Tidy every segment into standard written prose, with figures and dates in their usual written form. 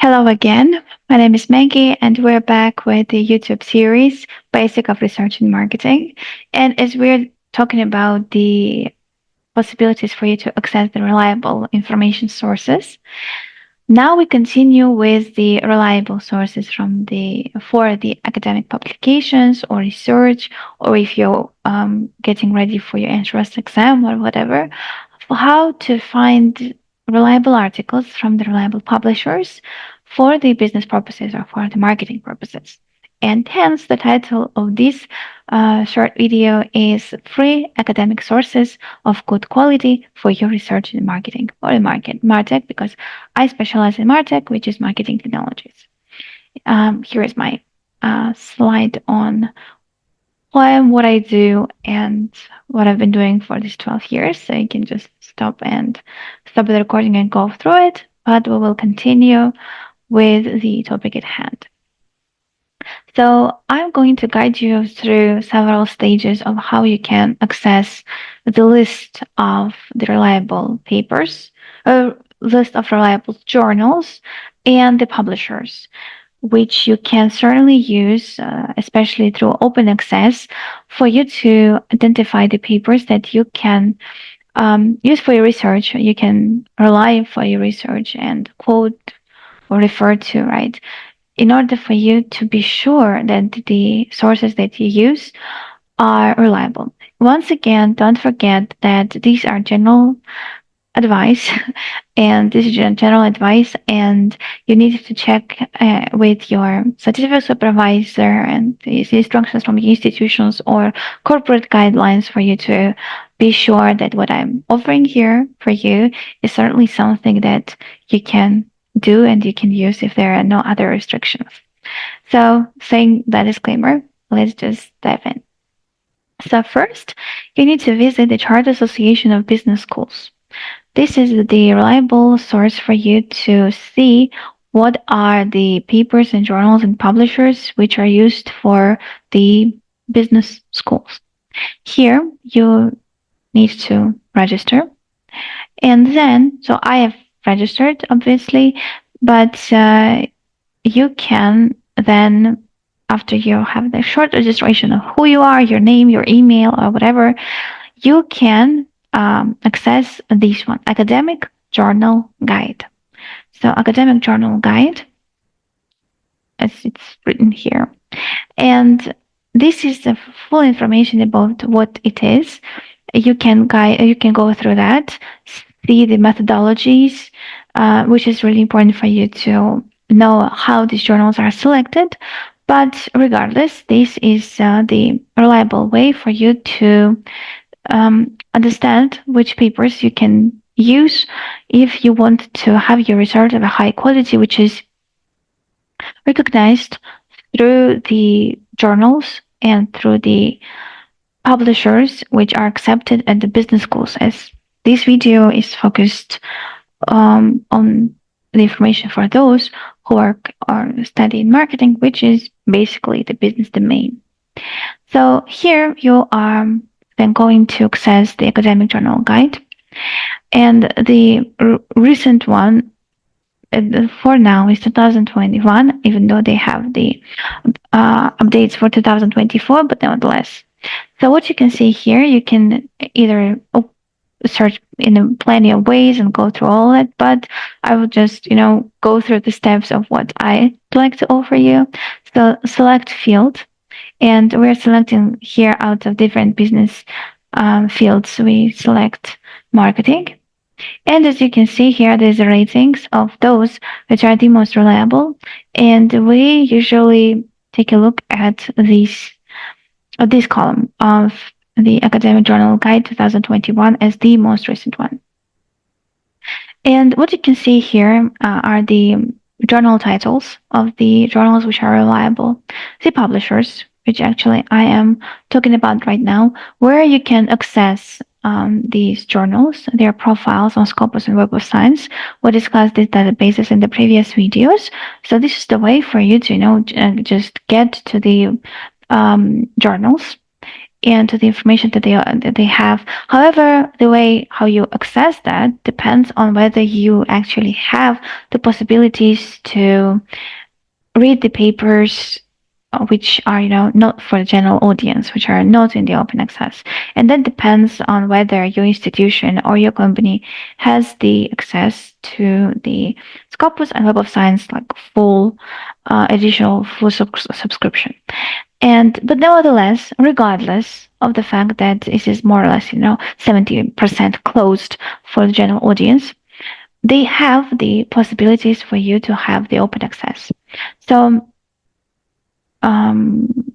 Hello again. My name is Maggie, and we're back with the YouTube series Basic of Research in Marketing. And as we're talking about the possibilities for you to access the reliable information sources, now we continue with the reliable sources for the academic publications or research, or if you're getting ready for your entrance exam or whatever, for how to find reliable articles from the reliable publishers for the business purposes or for the marketing purposes. And hence, the title of this short video is Free Academic Sources of Good Quality for Your Research in Marketing or in MarTech, because I specialize in MarTech, which is marketing technologies. Here is my slide on what I do and what I've been doing for these 12 years. So you can just stop the recording and go through it, but we will continue with the topic at hand. So I'm going to guide you through several stages of how you can access the list of the reliable papers, list of reliable journals, and the publishers, which you can certainly use, especially through open access, for you to identify the papers that you can use for your research. You can rely for your research and quote or refer to, right? In order for you to be sure that the sources that you use are reliable. Once again, don't forget that these are general advice and this is general advice, and you need to check with your certificate supervisor and these instructions from institutions or corporate guidelines for you to be sure that what I'm offering here for you is certainly something that you can do and you can use if there are no other restrictions. So, saying that disclaimer, let's just dive in. So first, you need to visit the Chartered Association of Business Schools. This is the reliable source for you to see what are the papers and journals and publishers which are used for the business schools. Here, you need to register. And then, so I have registered, obviously, but you can then, after you have the short registration of who you are, your name, your email, or whatever, you can access this one, Academic Journal Guide. So Academic Journal Guide, as it's written here. And this is the full information about what it is. You can go through that, see the methodologies, which is really important for you to know how these journals are selected. But regardless, this is the reliable way for you to understand which papers you can use if you want to have your research of a high quality, which is recognized through the journals and through the publishers which are accepted at the business schools, as this video is focused on the information for those who are studying marketing, which is basically the business domain. So here you are then going to access the Academic Journal Guide, and the recent one for now is 2021, even though they have the updates for 2024, but nevertheless. So what you can see here, you can either search in plenty of ways and go through all that, but I will just, go through the steps of what I like to offer you. So select field, and we're selecting here out of different business fields. We select marketing. And as you can see here, there's the ratings of those which are the most reliable. And we usually take a look at this column of the Academic Journal Guide 2021 as the most recent one. And what you can see here are the journal titles of the journals which are reliable, the publishers, which actually I am talking about right now, where you can access these journals, their profiles on Scopus and Web of Science. We discussed these databases in the previous videos. So this is the way for you to, just get to the journals. and to the information that they have. However, the way how you access that depends on whether you actually have the possibilities to read the papers which are not for the general audience, which are not in the open access. And that depends on whether your institution or your company has the access to the Scopus and Web of Science like full additional full subscription. But nevertheless, regardless of the fact that this is more or less 70% closed for the general audience, they have the possibilities for you to have the open access. So um,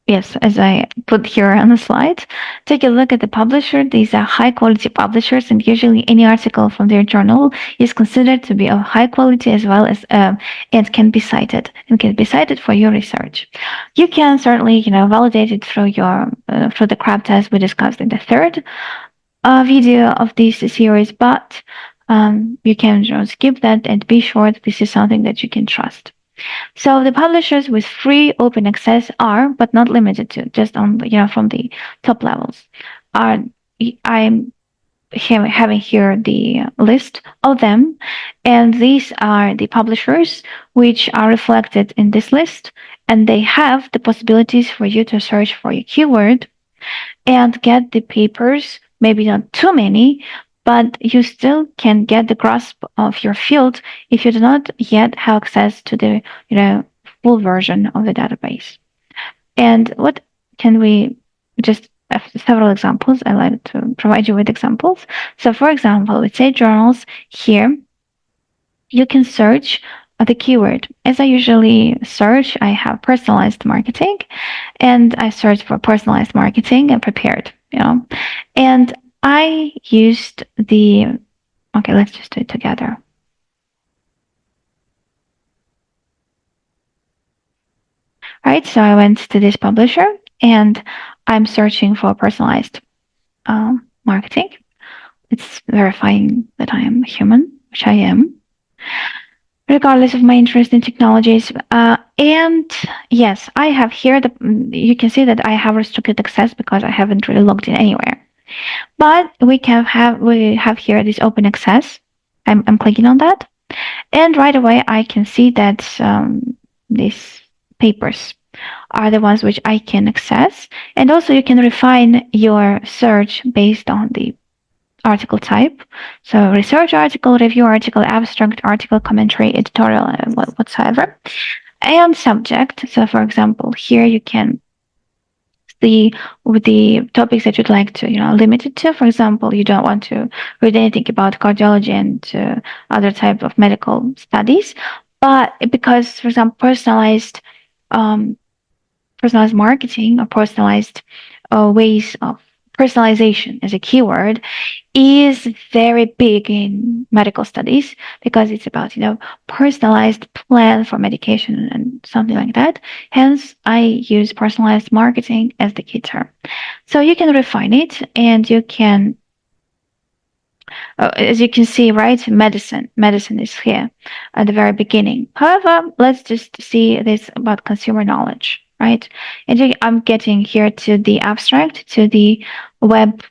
yes, as I put here on the slide, take a look at the publisher. These are high quality publishers, and usually any article from their journal is considered to be of high quality as well as and can be cited for your research. You can certainly validate it through your through the crab test we discussed in the third video of this series, but you can just skip that and be sure that this is something that you can trust. So the publishers with free open access are, but not limited to, just on from the top levels, are I'm having here the list of them, and these are the publishers which are reflected in this list, and they have the possibilities for you to search for a keyword and get the papers, maybe not too many, but you still can get the grasp of your field if you do not yet have access to the full version of the database. And what can we just have several examples? I like to provide you with examples. So for example, let's say journals here, you can search the keyword. As I usually search, I have personalized marketing, and I search for personalized marketing and prepared, and I used the, okay, let's just do it together. Right, so I went to this publisher and I'm searching for personalized marketing. It's verifying that I am human, which I am, regardless of my interest in technologies. And yes, I have here, you can see that I have restricted access because I haven't really logged in anywhere. But we have here this open access. I'm clicking on that, and right away I can see that these papers are the ones which I can access. And also you can refine your search based on the article type. So research article, review article, abstract article, commentary, editorial, whatsoever. And subject. So for example, here you can see with the topics that you'd like to, limit it to. For example, you don't want to read anything about cardiology and other type of medical studies, but because, for example, personalized marketing or personalized ways of personalization as a keyword is very big in medical studies because it's about personalized plan for medication and something like that. Hence I use personalized marketing as the key term. So you can refine it, and you can as you can see, right, medicine is here at the very beginning. However, let's just see this about consumer knowledge, right? And I'm getting here to the abstract, to the web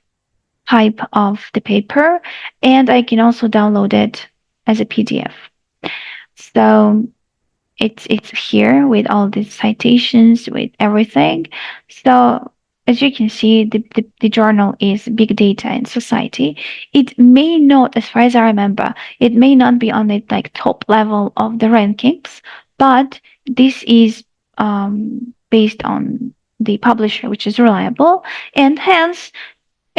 type of the paper, and I can also download it as a PDF. So it's here with all the citations, with everything. So as you can see, the journal is Big Data in Society. It may not, as far as I remember, it may not be on the top level of the rankings, but this is based on the publisher, which is reliable, and hence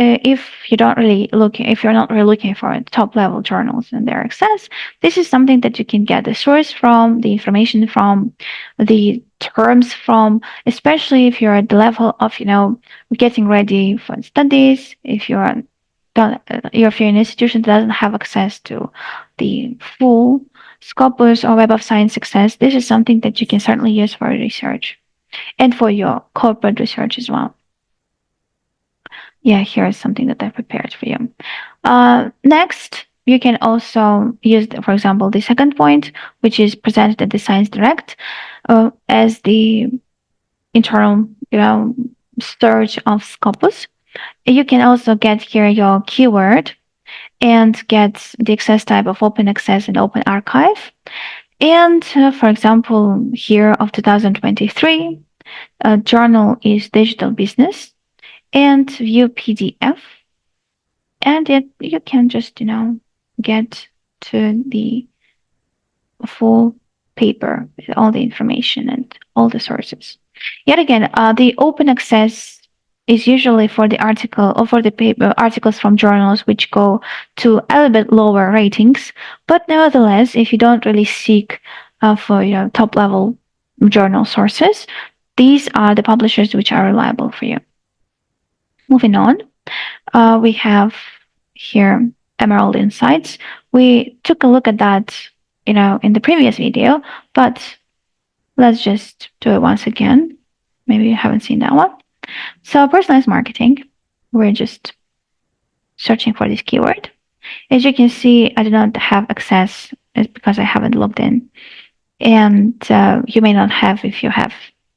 if you're not really looking for top level journals and their access, this is something that you can get the source from, the information from, the terms from, especially if you're at the level of getting ready for studies. If you're an institution that doesn't have access to the full Scopus or Web of Science access, this is something that you can certainly use for research and for your corporate research as well. Yeah, here is something that I prepared for you. Next, you can also use, for example, the second point, which is presented at the Science Direct as the internal, search of Scopus. You can also get here your keyword and get the access type of open access and open archive. And for example, here of 2023, journal is digital business and view PDF. And you can just, get to the full paper with all the information and all the sources. Yet again, the open access is usually for the article or for the paper articles from journals which go to a little bit lower ratings. But nevertheless, if you don't really seek for top level journal sources, these are the publishers which are reliable for you. Moving on, we have here Emerald Insights. We took a look at that, in the previous video, but let's just do it once again. Maybe you haven't seen that one. So personalized marketing, we're just searching for this keyword. As you can see, I do not have access because I haven't logged in. And you may not have if you have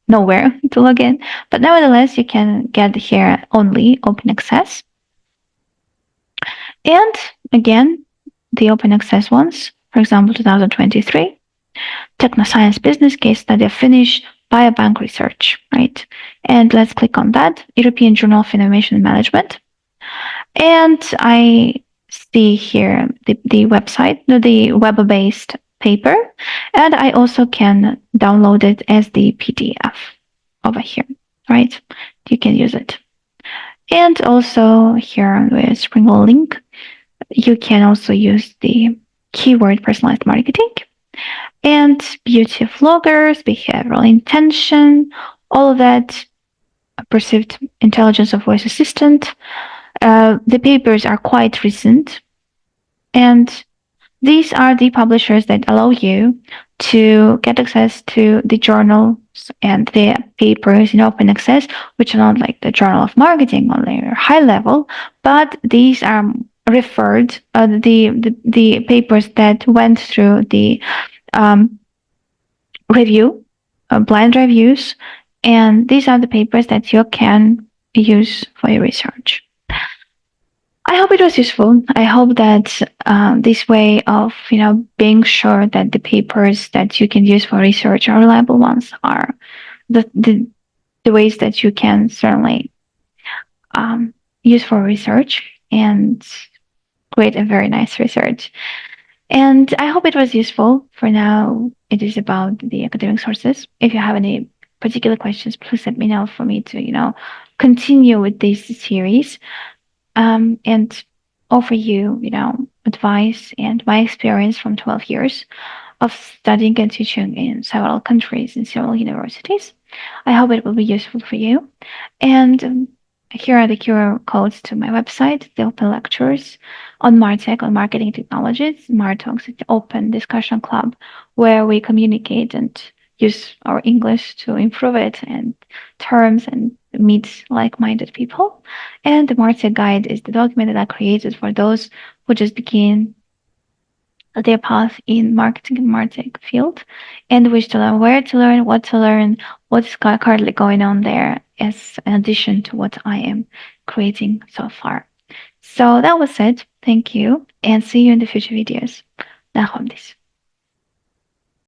nowhere to log in. But nevertheless, you can get here only open access. And again, the open access ones, for example, 2023, Technoscience business case study of Finnish biobank research, right? And let's click on that, European Journal of Innovation Management. And I see here the website, the web-based paper, and I also can download it as the PDF over here, right? You can use it. And also here with Springwell link, you can also use the keyword personalized marketing and beauty of vloggers, behavioral intention, all of that, perceived intelligence of voice assistant. The papers are quite recent, and these are the publishers that allow you to get access to the journals and the papers in open access, which are not like the Journal of Marketing on their high level, but these are referred the papers that went through the review, blind reviews, and these are the papers that you can use for your research. I hope it was useful. I hope that this way of being sure that the papers that you can use for research are reliable ones are the ways that you can certainly use for research and create a very nice research. And I hope it was useful. For now, it is about the academic sources. If you have any particular questions, please let me know for me to continue with this series. And offer you, advice and my experience from 12 years of studying and teaching in several countries in several universities. I hope it will be useful for you. And here are the QR codes to my website, the open lectures on MarTech, on marketing technologies, MarTalks, the open discussion club, where we communicate and use our English to improve it and terms and meet like-minded people. And the MarTech guide is the document that I created for those who just begin their path in marketing and MarTech field and wish to learn where to learn, what to learn, what's currently going on there as an addition to what I am creating so far. So that was it. Thank you and see you in the future videos. Nähomdis.